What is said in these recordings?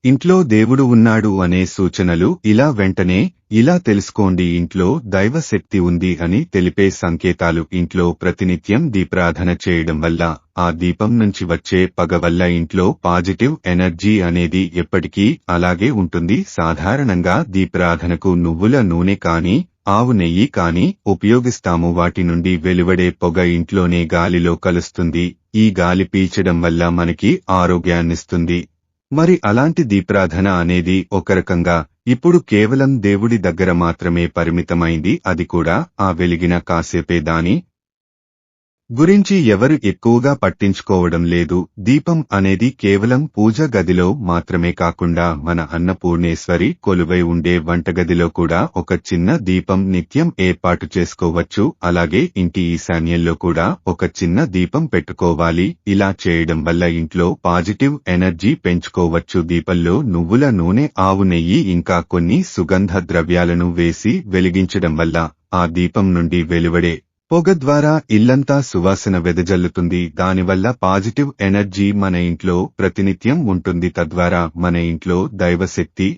ఇంట్లో దేవుడు ఉన్నాడు అనే సూచనలు వెంటనే ఇలా తెలుసుకోండి ఇంట్లో దైవశక్తి ఉంది అని తెలిపే సంకేతాలు ఇంట్లో ప్రతినిత్యం దీపారాధన చేయడం వల్ల ఆ దీపం నుంచి వచ్చే పగ వల్ల ఇంట్లో పాజిటివ్ ఎనర్జీ అనేది ఎప్పటికీ అలాగే ఉంటుంది సాధారణంగా దీపారాధనకు నువ్వుల నూనె కానీ ఆవు నెయ్యి కానీ ఉపయోగిస్తాము వాటి నుండి వెలువడే పొగ ఇంట్లోనే గాలిలో కలుస్తుంది ఈ గాలి పీల్చడం వల్ల మనకి ఆరోగ్యాన్నిస్తుంది మరి అలాంటి దీపారాధన అనేది ఒక రకంగా ఇప్పుడు కేవలం దేవుడి దగ్గర మాత్రమే పరిమితమైంది అది కూడా ఆ వెలిగిన కాసేపే దాని గురించి ఎవరు ఎక్కువగా పట్టించుకోవడం లేదు దీపం అనేది కేవలం పూజ గదిలో మాత్రమే కాకుండా మన అన్నపూర్ణేశ్వరి కొలువై ఉండే వంటగదిలో కూడా ఒక చిన్న దీపం నిత్యం ఏర్పాటు చేసుకోవచ్చు అలాగే ఇంటి ఈశాన్యంలో కూడా ఒక చిన్న దీపం పెట్టుకోవాలి ఇలా చేయడం వల్ల ఇంట్లో పాజిటివ్ ఎనర్జీ పెంచుకోవచ్చు దీపంలో నువ్వుల నూనె ఆవు నెయ్యి ఇంకా కొన్ని సుగంధ ద్రవ్యాలను వేసి వెలిగించడం వల్ల ఆ దీపం నుండి వెలువడే పొగ ద్వారా ఇల్లంతా సువాసన వెదజల్లుతుంది దానివల్ల పాజిటివ్ ఎనర్జీ మన ఇంట్లో ప్రతినిత్యం ఉంటుంది తద్వారా మన ఇంట్లో దైవశక్తి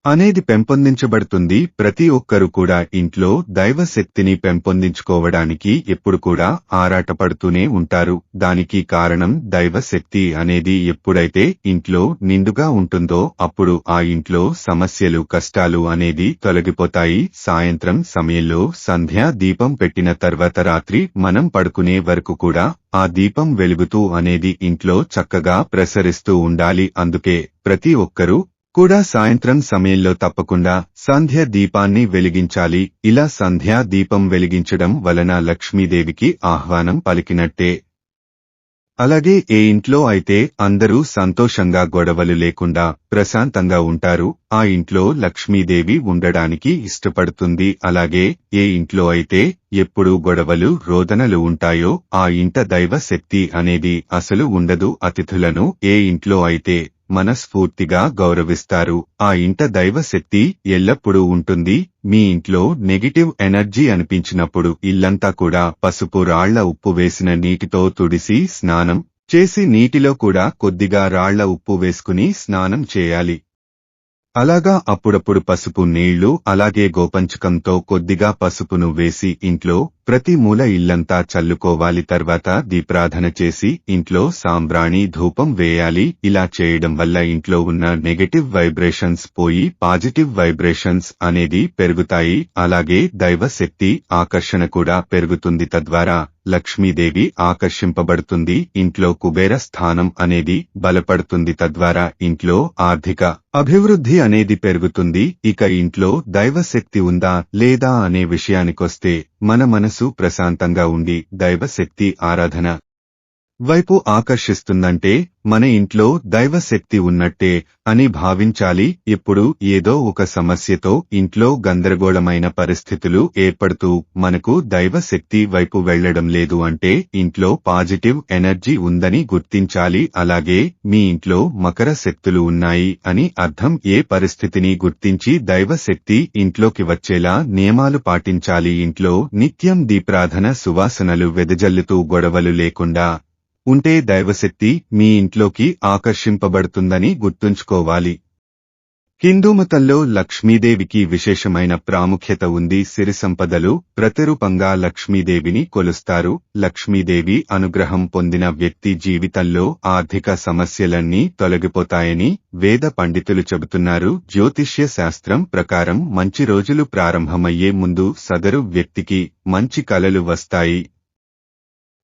అనేది పెంపొందించబడుతుంది ప్రతి ఒక్కరూ కూడా ఇంట్లో దైవశక్తిని పెంపొందించుకోవడానికి ఎప్పుడు కూడా ఆరాటపడుతూనే ఉంటారు దానికి కారణం దైవశక్తి అనేది ఎప్పుడైతే ఇంట్లో నిండుగా ఉంటుందో అప్పుడు ఆ ఇంట్లో సమస్యలు కష్టాలు అనేది తొలగిపోతాయి సాయంత్రం సమయంలో సంధ్యా దీపం పెట్టిన తర్వాత రాత్రి మనం పడుకునే వరకు కూడా ఆ దీపం వెలుగుతూ అనేది ఇంట్లో చక్కగా ప్రసరిస్తూ ఉండాలి అందుకే ప్రతి ఒక్కరూ కూడా సాయంత్రం సమయంలో తప్పకుండా సంధ్య దీపాన్ని వెలిగించాలి ఇలా సంధ్యా దీపం వెలిగించడం వలన లక్ష్మీదేవికి ఆహ్వానం పలికినట్టే అలాగే ఏ ఇంట్లో అయితే అందరూ సంతోషంగా గొడవలు లేకుండా ప్రశాంతంగా ఉంటారు ఆ ఇంట్లో లక్ష్మీదేవి ఉండడానికి ఇష్టపడుతుంది అలాగే ఏ ఇంట్లో అయితే ఎప్పుడూ గొడవలు రోదనలు ఉంటాయో ఆ ఇంట దైవ శక్తి అనేది అసలు ఉండదు అతిథులను ఏ ఇంట్లో అయితే మనస్ఫూర్తిగా గౌరవిస్తారు ఆ ఇంట దైవశక్తి ఎల్లప్పుడూ ఉంటుంది మీ ఇంట్లో నెగిటివ్ ఎనర్జీ అనిపించినప్పుడు ఇల్లంతా కూడా పసుపు రాళ్ల ఉప్పు వేసిన నీటితో తుడిసి స్నానం చేసి నీటిలో కూడా కొద్దిగా రాళ్ల ఉప్పు వేసుకుని స్నానం చేయాలి అలాగా అప్పుడప్పుడు పసుపు నీళ్లు అలాగే గోపంచకంతో కొద్దిగా పసుపును వేసి ఇంట్లో ప్రతి మూల ఇల్లంతా చల్లుకోవాలి తర్వాత దీపారాధన చేసి ఇంట్లో సాంబ్రాణి ధూపం వేయాలి ఇలా చేయడం వల్ల ఇంట్లో ఉన్న నెగటివ్ వైబ్రేషన్స్ పోయి పాజిటివ్ వైబ్రేషన్స్ అనేది పెరుగుతాయి అలాగే దైవ శక్తి ఆకర్షణ కూడా పెరుగుతుంది తద్వారా లక్ష్మీదేవి ఆకర్షింపబడుతుంది ఇంట్లో కుబేర స్థానం అనేది బలపడుతుంది తద్వారా ఇంట్లో ఆర్థిక అభివృద్ధి అనేది పెరుగుతుంది ఇక ఇంట్లో దైవశక్తి ఉందా లేదా అనే విషయానికొస్తే మన మనసు ప్రశాంతంగా ఉండి దైవశక్తి ఆరాధన వైపు ఆకర్షిస్తుందంటే మన ఇంట్లో దైవశక్తి ఉన్నట్టే అని భావించాలి ఇప్పుడు ఏదో ఒక సమస్యతో ఇంట్లో గందరగోళమైన పరిస్థితులు ఏర్పడుతూ మనకు దైవశక్తి వైపు వెళ్లడం లేదు అంటే ఇంట్లో పాజిటివ్ ఎనర్జీ ఉందని గుర్తించాలి అలాగే మీ ఇంట్లో మకర శక్తులు ఉన్నాయి అని అర్థం ఏ పరిస్థితిని గుర్తించి దైవశక్తి ఇంట్లోకి వచ్చేలా నియమాలు పాటించాలి ఇంట్లో నిత్యం దీపారాధన సువాసనలు వెదజల్లుతూ గొడవలు లేకుండా ఉంటే దైవశక్తి మీ ఇంట్లోకి ఆకర్షింపబడుతుందని గుర్తుంచుకోవాలి హిందూమతంలో లక్ష్మీదేవికి విశేషమైన ప్రాముఖ్యత ఉంది సిరి సంపదలు ప్రతిరూపంగా లక్ష్మీదేవిని కొలుస్తారు లక్ష్మీదేవి అనుగ్రహం పొందిన వ్యక్తి జీవితంలో ఆర్థిక సమస్యలన్నీ తొలగిపోతాయని వేద పండితులు చెబుతున్నారు జ్యోతిష్య శాస్త్రం ప్రకారం మంచి రోజులు ప్రారంభమయ్యే ముందు సదరు వ్యక్తికి మంచి కలలు వస్తాయి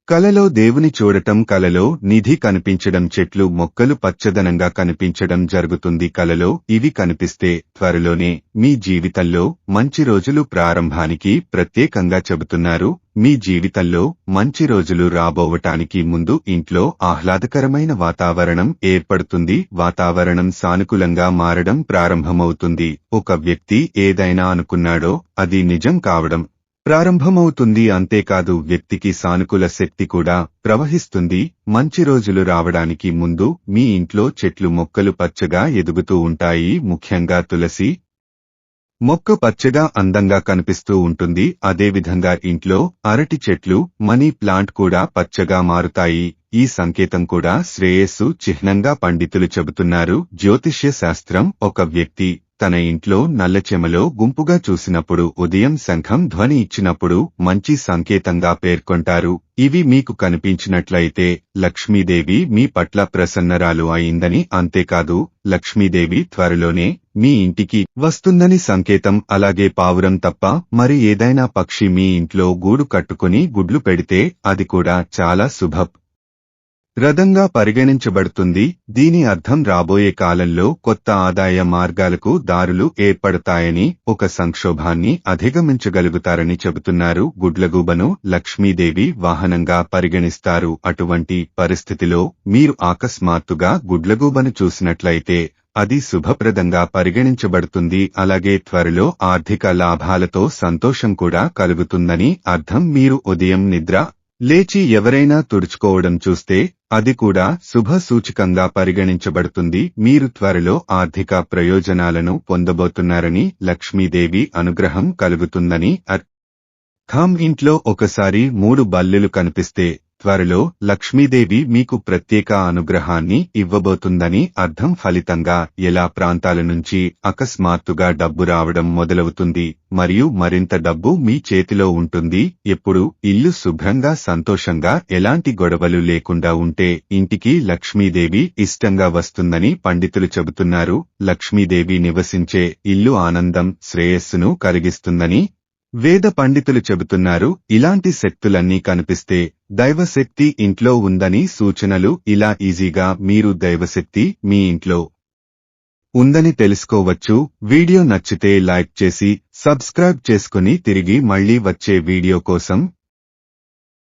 కలలో దేవుని చూడటం కలలో నిధి కనిపించడం చెట్లు మొక్కలు పచ్చదనంగా కనిపించడం జరుగుతుంది కలలో ఇవి కనిపిస్తే త్వరలోనే మీ జీవితంలో మంచి రోజులు ప్రారంభానికి ప్రత్యేకంగా చెబుతున్నారు మీ జీవితంలో మంచి రోజులు రాబోవటానికి ముందు ఇంట్లో ఆహ్లాదకరమైన వాతావరణం ఏర్పడుతుంది వాతావరణం సానుకూలంగా మారడం ప్రారంభమవుతుంది ఒక వ్యక్తి ఏదైనా అనుకున్నాడో అది నిజం కావడం ప్రారంభమవుతుంది అంతేకాదు వ్యక్తికి సానుకూల శక్తి కూడా ప్రవహిస్తుంది మంచి రోజులు రావడానికి ముందు మీ ఇంట్లో చెట్లు మొక్కలు పచ్చగా ఎదుగుతూ ఉంటాయి ముఖ్యంగా తులసి మొక్క పచ్చగా అందంగా కనిపిస్తూ ఉంటుంది అదేవిధంగా ఇంట్లో అరటి చెట్లు మనీ ప్లాంట్ కూడా పచ్చగా మారుతాయి ఈ సంకేతం కూడా శ్రేయస్సు చిహ్నంగా పండితులు చెబుతున్నారు. జ్యోతిష్య శాస్త్రం ఒక వ్యక్తి తన ఇంట్లో నల్లచెమలో గుంపుగా చూసినప్పుడు ఉదయం శంఖం ధ్వని ఇచ్చినప్పుడు మంచి సంకేతంగా పేర్కొంటారు. ఇవి మీకు కనిపించినట్లయితే లక్ష్మీదేవి మీ పట్ల ప్రసన్నరాలు అయిందని, అంతేకాదు లక్ష్మీదేవి త్వరలోనే మీ ఇంటికి వస్తుందని సంకేతం. అలాగే పావురం తప్ప మరి ఏదైనా పక్షి మీ ఇంట్లో గూడు కట్టుకుని గుడ్లు పెడితే అది కూడా చాలా శుభప్రదంగా పరిగణించబడుతుంది. దీని అర్థం రాబోయే కాలంలో కొత్త ఆదాయ మార్గాలకు దారులు ఏర్పడతాయని, ఒక సంక్షోభాన్ని అధిగమించగలుగుతారని చెబుతున్నారు. గుడ్లగూబను లక్ష్మీదేవి వాహనంగా పరిగణిస్తారు. అటువంటి పరిస్థితిలో మీరు అకస్మాత్తుగా గుడ్లగూబను చూసినట్లయితే అది శుభప్రదంగా పరిగణించబడుతుంది. అలాగే త్వరలో ఆర్థిక లాభాలతో సంతోషం కూడా కలుగుతుందని అర్థం. మీరు ఉదయం నిద్ర లేచి ఎవరైనా తుడుచుకోవడం చూస్తే అది కూడా శుభ సూచకంగా పరిగణించబడుతుంది. మీరు త్వరలో ఆర్థిక ప్రయోజనాలను పొందబోతున్నారని, లక్ష్మీదేవి అనుగ్రహం కలుగుతుందని అర్థం. ఇంట్లో ఒకసారి 3 బల్లులు కనిపిస్తే త్వరలో లక్ష్మీదేవి మీకు ప్రత్యేక అనుగ్రహాన్ని ఇవ్వబోతుందని అర్థం. ఫలితంగా ఎలా ప్రాంతాల నుంచి అకస్మాత్తుగా డబ్బు రావడం మొదలవుతుంది మరియు మరింత డబ్బు మీ చేతిలో ఉంటుంది. ఎప్పుడు ఇల్లు శుభ్రంగా సంతోషంగా ఎలాంటి గొడవలు లేకుండా ఉంటే ఇంటికి లక్ష్మీదేవి ఇష్టంగా వస్తుందని పండితులు చెబుతున్నారు. లక్ష్మీదేవి నివసించే ఇల్లు ఆనందం, శ్రేయస్సును కలిగిస్తుందని వేద పండితులు చెబుతున్నారు. ఇలాంటి శక్తులన్నీ కనిపిస్తే దైవశక్తి ఇంట్లో ఉందని సూచనలు. ఇలా ఈజీగా మీరు దైవశక్తి మీ ఇంట్లో ఉందని తెలుసుకోవచ్చు. వీడియో నచ్చితే లైక్ చేసి సబ్స్క్రైబ్ చేసుకుని తిరిగి మళ్లీ వచ్చే వీడియో కోసం